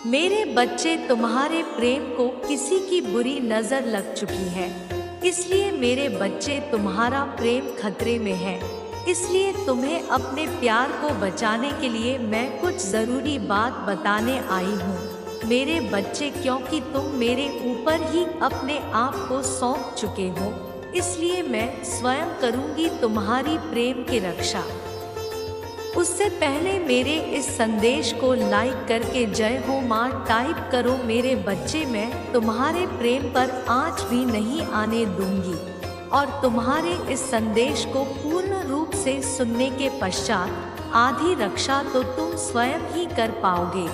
मेरे बच्चे, तुम्हारे प्रेम को किसी की बुरी नजर लग चुकी है, इसलिए मेरे बच्चे, तुम्हारा प्रेम खतरे में है। इसलिए तुम्हें अपने प्यार को बचाने के लिए मैं कुछ जरूरी बात बताने आई हूँ मेरे बच्चे, क्योंकि तुम मेरे ऊपर ही अपने आप को सौंप चुके हो। इसलिए मैं स्वयं करूँगी तुम्हारी प्रेम की रक्षा। उससे पहले मेरे इस संदेश को लाइक करके जय हो मां टाइप करो मेरे बच्चे। मैं तुम्हारे प्रेम पर आँच भी नहीं आने दूंगी और तुम्हारे इस संदेश को पूर्ण रूप से सुनने के पश्चात आधी रक्षा तो तुम स्वयं ही कर पाओगे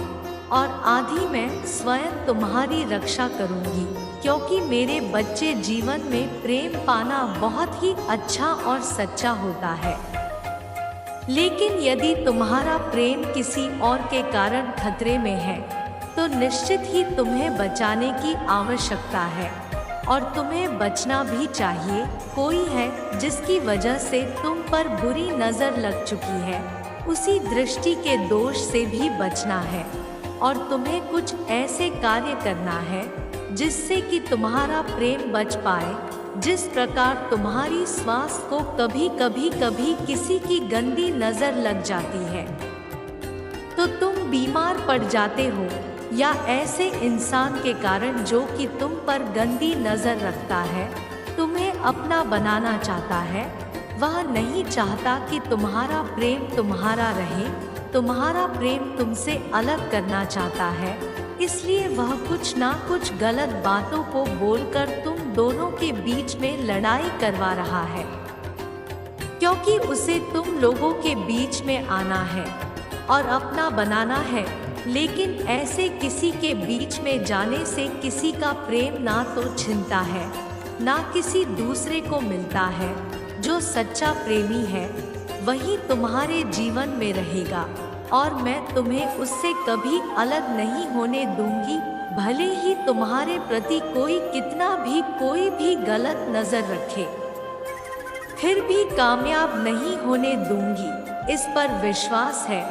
और आधी मैं स्वयं तुम्हारी रक्षा करूंगी, क्योंकि मेरे बच्चे, जीवन में प्रेम पाना बहुत ही अच्छा और सच्चा होता है। लेकिन यदि तुम्हारा प्रेम किसी और के कारण खतरे में है तो निश्चित ही तुम्हें बचाने की आवश्यकता है और तुम्हें बचना भी चाहिए। कोई है जिसकी वजह से तुम पर बुरी नजर लग चुकी है, उसी दृष्टि के दोष से भी बचना है और तुम्हें कुछ ऐसे कार्य करना है जिससे कि तुम्हारा प्रेम बच पाए। जिस प्रकार तुम्हारी श्वास को कभी कभी किसी की गंदी नजर लग जाती है तो तुम बीमार पड़ जाते हो, या ऐसे इंसान के कारण जो कि तुम पर गंदी नजर रखता है, तुम्हें अपना बनाना चाहता है, वह नहीं चाहता कि तुम्हारा प्रेम तुम्हारा रहे, तुम्हारा प्रेम तुमसे अलग करना चाहता है। इसलिए वह कुछ ना कुछ गलत बातों को बोलकर तुम दोनों के बीच में लड़ाई करवा रहा है, क्योंकि उसे तुम लोगों के बीच में आना है और अपना बनाना है। लेकिन ऐसे किसी के बीच में जाने से किसी का प्रेम ना तो छिनता है, ना किसी दूसरे को मिलता है। जो सच्चा प्रेमी है वही तुम्हारे जीवन में रहेगा और मैं तुम्हें उससे कभी अलग नहीं होने दूंगी, भले ही तुम्हारे प्रति कोई भी गलत नजर रखे, फिर भी कामयाब नहीं होने दूंगी। इस पर विश्वास है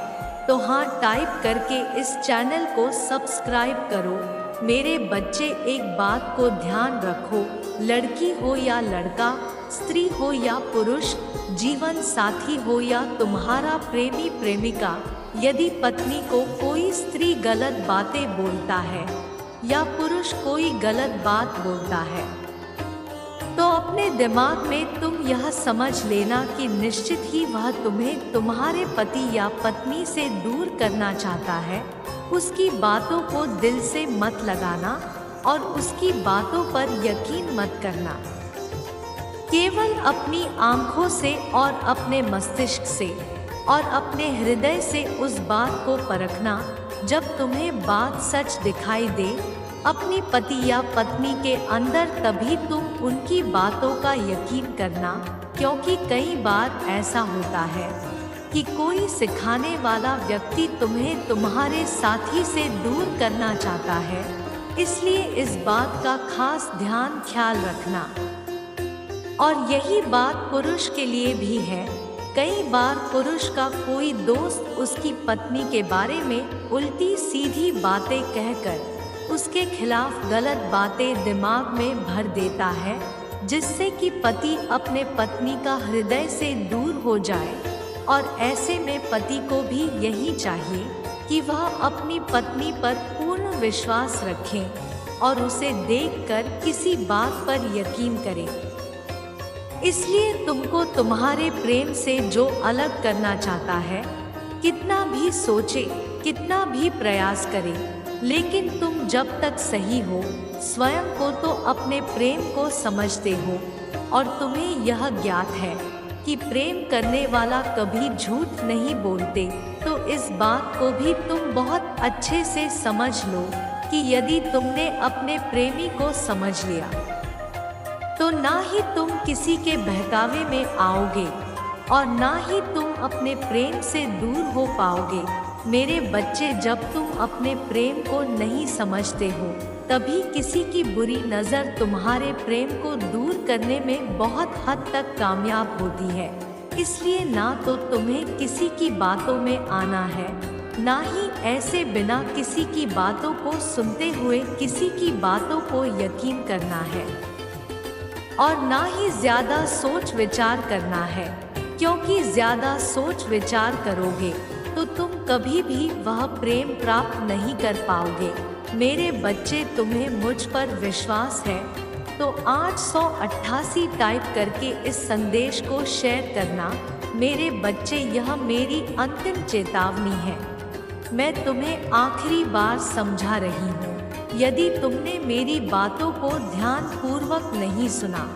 तो हाँ टाइप करके इस चैनल को सब्सक्राइब करो। मेरे बच्चे, एक बात को ध्यान रखो, लड़की हो या लड़का, स्त्री हो या पुरुष, जीवन साथी हो या तुम्हारा प्रेमी प्रेमिका, यदि पत्नी को कोई स्त्री गलत बातें बोलता है या पुरुष कोई गलत बात बोलता है तो अपने दिमाग में तुम यह समझ लेना कि निश्चित ही वह तुम्हें तुम्हारे पति या पत्नी से दूर करना चाहता है। उसकी बातों को दिल से मत लगाना और उसकी बातों पर यकीन मत करना। केवल अपनी आंखों से और अपने मस्तिष्क से और अपने हृदय से उस बात को परखना। जब तुम्हें बात सच दिखाई दे अपनी पति या पत्नी के अंदर, तभी तुम उनकी बातों का यकीन करना, क्योंकि कई बार ऐसा होता है कि कोई सिखाने वाला व्यक्ति तुम्हें तुम्हारे साथी से दूर करना चाहता है। इसलिए इस बात का खास ख्याल रखना। और यही बात पुरुष के लिए भी है। कई बार पुरुष का कोई दोस्त उसकी पत्नी के बारे में उल्टी सीधी बातें कहकर उसके खिलाफ गलत बातें दिमाग में भर देता है, जिससे कि पति अपने पत्नी का हृदय से दूर हो जाए। और ऐसे में पति को भी यही चाहिए कि वह अपनी पत्नी पर पूर्ण विश्वास रखे और उसे देखकर किसी बात पर यकीन करे। इसलिए तुमको तुम्हारे प्रेम से जो अलग करना चाहता है, कितना भी सोचे, कितना भी प्रयास करे, लेकिन तुम जब तक सही हो, स्वयं को तो अपने प्रेम को समझते हो और तुम्हें यह ज्ञात है कि प्रेम करने वाला कभी झूठ नहीं बोलते, तो इस बात को भी तुम बहुत अच्छे से समझ लो कि यदि तुमने अपने प्रेमी को समझ लिया तो ना ही तुम किसी के बहकावे में आओगे और ना ही तुम अपने प्रेम से दूर हो पाओगे। मेरे बच्चे, जब तुम अपने प्रेम को नहीं समझते हो, तभी किसी की बुरी नज़र तुम्हारे प्रेम को दूर करने में बहुत हद तक कामयाब होती है। इसलिए ना तो तुम्हें किसी की बातों में आना है, ना ही ऐसे बिना किसी की बातों को सुनते हुए किसी की बातों को यकीन करना है, और ना ही ज्यादा सोच विचार करना है, क्योंकि ज्यादा सोच विचार करोगे तो तुम कभी भी वह प्रेम प्राप्त नहीं कर पाओगे। मेरे बच्चे, तुम्हें मुझ पर विश्वास है तो 888 टाइप करके इस संदेश को शेयर करना। मेरे बच्चे, यह मेरी अंतिम चेतावनी है। मैं तुम्हें आखिरी बार समझा रही हूँ। यदि तुमने मेरी बातों को ध्यान पूर्वक नहीं सुना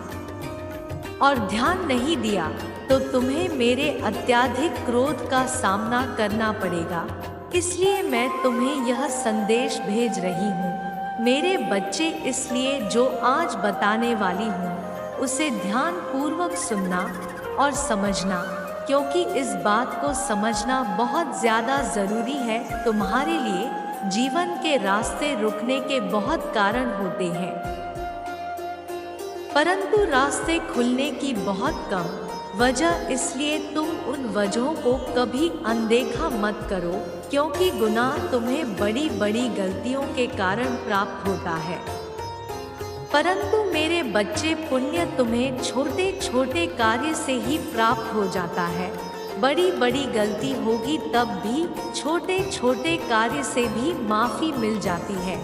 और ध्यान नहीं दिया तो तुम्हें मेरे अत्यधिक क्रोध का सामना करना पड़ेगा। इसलिए मैं तुम्हें यह संदेश भेज रही हूँ। मेरे बच्चे, इसलिए जो आज बताने वाली हूँ उसे ध्यान पूर्वक सुनना और समझना, क्योंकि इस बात को समझना बहुत ज़्यादा ज़रूरी है। तुम्हारे लिए जीवन के रास्ते रुकने के बहुत कारण होते हैं, परंतु रास्ते खुलने की बहुत कम वजह। इसलिए तुम उन वजहों को कभी अनदेखा मत करो, क्योंकि गुनाह तुम्हें बड़ी बड़ी गलतियों के कारण प्राप्त होता है, परंतु मेरे बच्चे, पुण्य तुम्हें छोटे छोटे कार्य से ही प्राप्त हो जाता है। बड़ी बड़ी गलती होगी तब भी छोटे छोटे कार्य से भी माफ़ी मिल जाती है।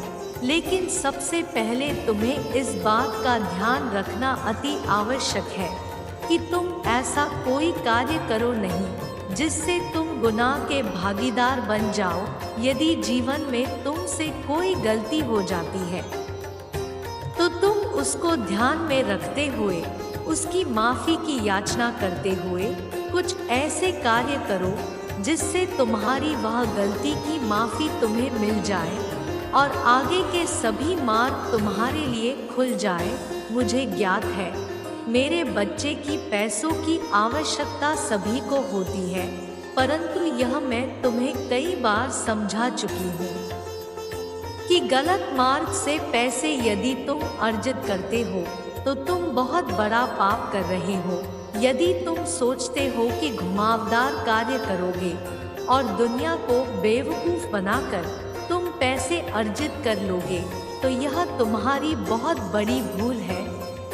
लेकिन सबसे पहले तुम्हें इस बात का ध्यान रखना अति आवश्यक है कि तुम ऐसा कोई कार्य करो नहीं जिससे तुम गुनाह के भागीदार बन जाओ। यदि जीवन में तुमसे कोई गलती हो जाती है तो तुम उसको ध्यान में रखते हुए उसकी माफ़ी की याचना करते हुए कुछ ऐसे कार्य करो जिससे तुम्हारी वह गलती की माफ़ी तुम्हें मिल जाए और आगे के सभी मार्ग तुम्हारे लिए खुल जाए। मुझे ज्ञात है मेरे बच्चे की पैसों की आवश्यकता सभी को होती है, परंतु यह मैं तुम्हें कई बार समझा चुकी हूँ कि गलत मार्ग से पैसे यदि तुम अर्जित करते हो तो तुम बहुत बड़ा पाप कर रहे हो। यदि तुम सोचते हो कि घुमावदार कार्य करोगे और दुनिया को बेवकूफ़ बनाकर तुम पैसे अर्जित कर लोगे तो यह तुम्हारी बहुत बड़ी भूल है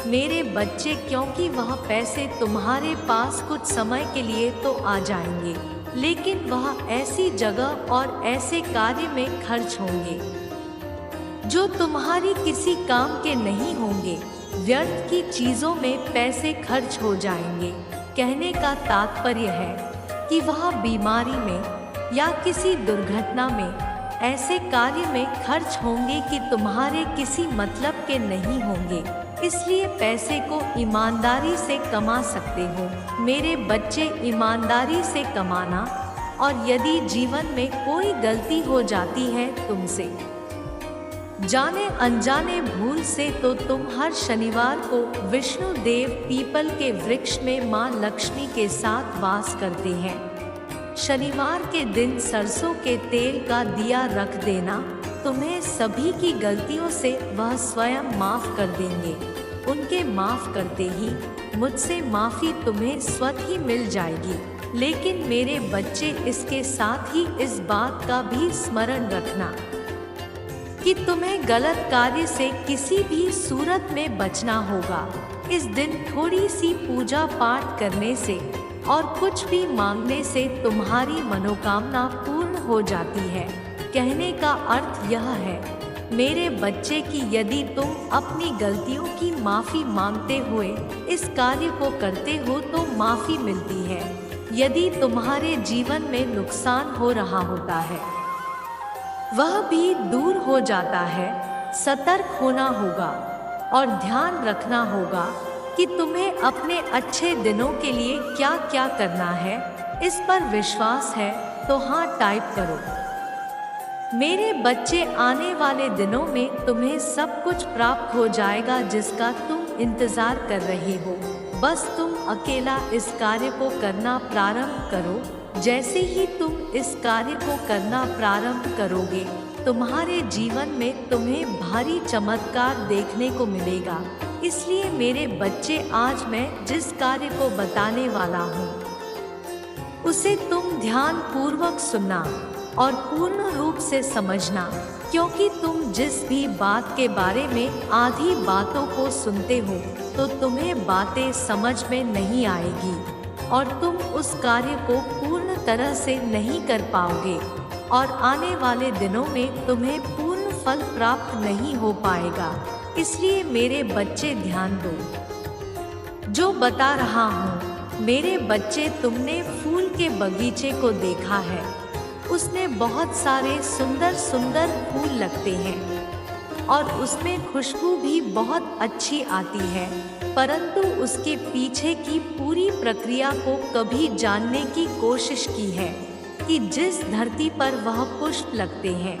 मेरे बच्चे, क्योंकि वह पैसे तुम्हारे पास कुछ समय के लिए तो आ जाएंगे, लेकिन वह ऐसी जगह और ऐसे कार्य में खर्च होंगे जो तुम्हारी किसी काम के नहीं होंगे। व्यर्थ की चीज़ों में पैसे खर्च हो जाएंगे। कहने का तात्पर्य है कि वह बीमारी में या किसी दुर्घटना में ऐसे कार्य में खर्च होंगे कि तुम्हारे किसी मतलब के नहीं होंगे। इसलिए पैसे को ईमानदारी से कमा सकते हो मेरे बच्चे, ईमानदारी से कमाना। और यदि जीवन में कोई गलती हो जाती है तुमसे जाने अनजाने भूल से, तो तुम हर शनिवार को विष्णु देव पीपल के वृक्ष में माँ लक्ष्मी के साथ वास करते हैं। शनिवार के दिन सरसों के तेल का दिया रख देना। तुम्हें सभी की गलतियों से वह स्वयं माफ़ कर देंगे। उनके माफ़ करते ही मुझसे माफ़ी तुम्हें स्वतः ही मिल जाएगी। लेकिन मेरे बच्चे, इसके साथ ही इस बात का भी स्मरण रखना कि तुम्हें गलत कार्य से किसी भी सूरत में बचना होगा। इस दिन थोड़ी सी पूजा पाठ करने से और कुछ भी मांगने से तुम्हारी मनोकामना पूर्ण हो जाती है। कहने का अर्थ यह है मेरे बच्चे कि यदि तुम अपनी गलतियों की माफ़ी मांगते हुए इस कार्य को करते हो तो माफ़ी मिलती है। यदि तुम्हारे जीवन में नुकसान हो रहा होता है वह भी दूर हो जाता है। सतर्क होना होगा और ध्यान रखना होगा कि तुम्हें अपने अच्छे दिनों के लिए क्या क्या करना है। इस पर विश्वास है तो हाँ टाइप करो। मेरे बच्चे, आने वाले दिनों में तुम्हें सब कुछ प्राप्त हो जाएगा जिसका तुम इंतज़ार कर रहे हो। बस तुम अकेला इस कार्य को करना प्रारंभ करो। जैसे ही तुम इस कार्य को करना प्रारंभ करोगे तुम्हारे जीवन में तुम्हें भारी चमत्कार देखने को मिलेगा। इसलिए मेरे बच्चे, आज मैं जिस कार्य को बताने वाला हूँ उसे तुम ध्यान पूर्वक सुनना और पूर्ण रूप से समझना, क्योंकि तुम जिस भी बात के बारे में आधी बातों को सुनते हो तो तुम्हें बातें समझ में नहीं आएगी और तुम उस कार्य को पूर्ण तरह से नहीं कर पाओगे और आने वाले दिनों में तुम्हें पूर्ण फल प्राप्त नहीं हो पाएगा। इसलिए मेरे बच्चे ध्यान दो, जो बता रहा हूँ। मेरे बच्चे, तुमने फूल के बगीचे को देखा है। उसमें बहुत सारे सुंदर सुंदर फूल लगते हैं और उसमें खुशबू भी बहुत अच्छी आती है, परंतु उसके पीछे की पूरी प्रक्रिया को कभी जानने की कोशिश की है कि जिस धरती पर वह पुष्प लगते हैं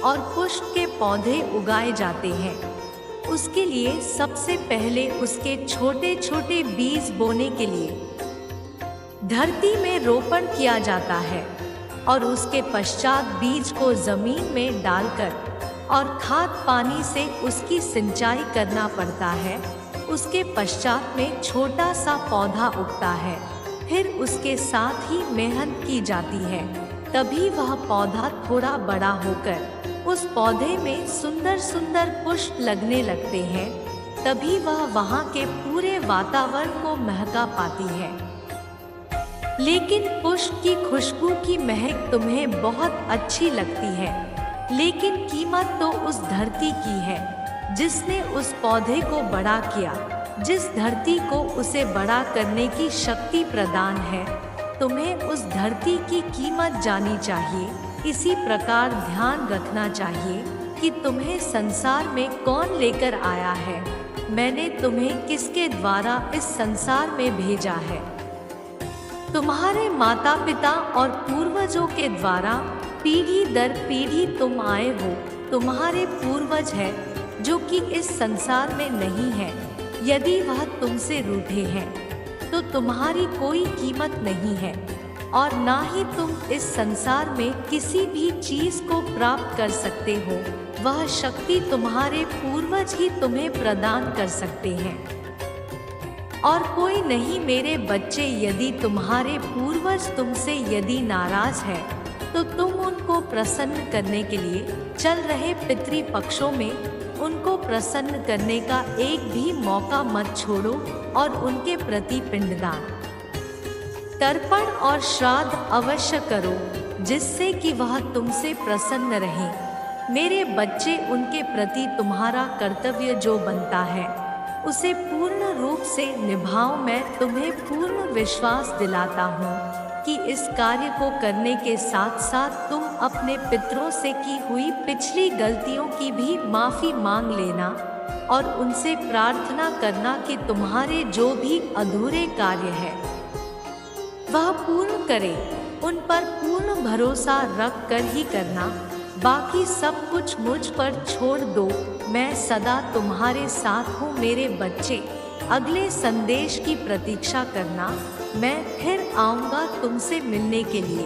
और पुष्प के पौधे उगाए जाते हैं, उसके लिए सबसे पहले उसके छोटे छोटे बीज बोने के लिए धरती में रोपण किया जाता है और उसके पश्चात बीज को जमीन में डालकर और खाद पानी से उसकी सिंचाई करना पड़ता है। उसके पश्चात में छोटा सा पौधा उगता है, फिर उसके साथ ही मेहनत की जाती है, तभी वह पौधा थोड़ा बड़ा होकर उस पौधे में सुंदर सुंदर पुष्प लगने लगते हैं, तभी वह वहाँ के पूरे वातावरण को महका पाती है। लेकिन पुष्प की खुशबू की महक तुम्हें बहुत अच्छी लगती है, लेकिन कीमत तो उस धरती की है जिसने उस पौधे को बड़ा किया, जिस धरती को उसे बड़ा करने की शक्ति प्रदान है। तुम्हें उस धरती की कीमत जानी चाहिए। इसी प्रकार ध्यान रखना चाहिए कि तुम्हें संसार में कौन लेकर आया है, मैंने तुम्हें किसके द्वारा इस संसार में भेजा है। तुम्हारे माता पिता और पूर्वजों के द्वारा पीढ़ी दर पीढ़ी तुम आए हो। तुम्हारे पूर्वज है जो कि इस संसार में नहीं है। यदि वह तुमसे रूठे हैं तो तुम्हारी कोई कीमत नहीं है और ना ही तुम इस संसार में किसी भी चीज को प्राप्त कर सकते हो। वह शक्ति तुम्हारे पूर्वज ही तुम्हें प्रदान कर सकते हैं और कोई नहीं। मेरे बच्चे, यदि तुम्हारे पूर्वज तुमसे यदि नाराज है तो तुम उनको प्रसन्न करने के लिए चल रहे पितृपक्षों में उनको प्रसन्न करने का एक भी मौका मत छोड़ो और उनके प्रति पिंडदान, तर्पण और श्राद्ध अवश्य करो, जिससे कि वह तुमसे प्रसन्न रहे। मेरे बच्चे, उनके प्रति तुम्हारा कर्तव्य जो बनता है उसे पूर्ण रूप से निभाओ। मैं तुम्हें पूर्ण विश्वास दिलाता हूँ कि इस कार्य को करने के साथ साथ तुम अपने पितरों से की हुई पिछली गलतियों की भी माफ़ी मांग लेना और उनसे प्रार्थना करना कि तुम्हारे जो भी अधूरे कार्य है वह पूर्ण करे। उन पर पूर्ण भरोसा रख कर ही करना, बाकी सब कुछ मुझ पर छोड़ दो। मैं सदा तुम्हारे साथ हूँ मेरे बच्चे। अगले संदेश की प्रतीक्षा करना, मैं फिर आऊँगा तुमसे मिलने के लिए।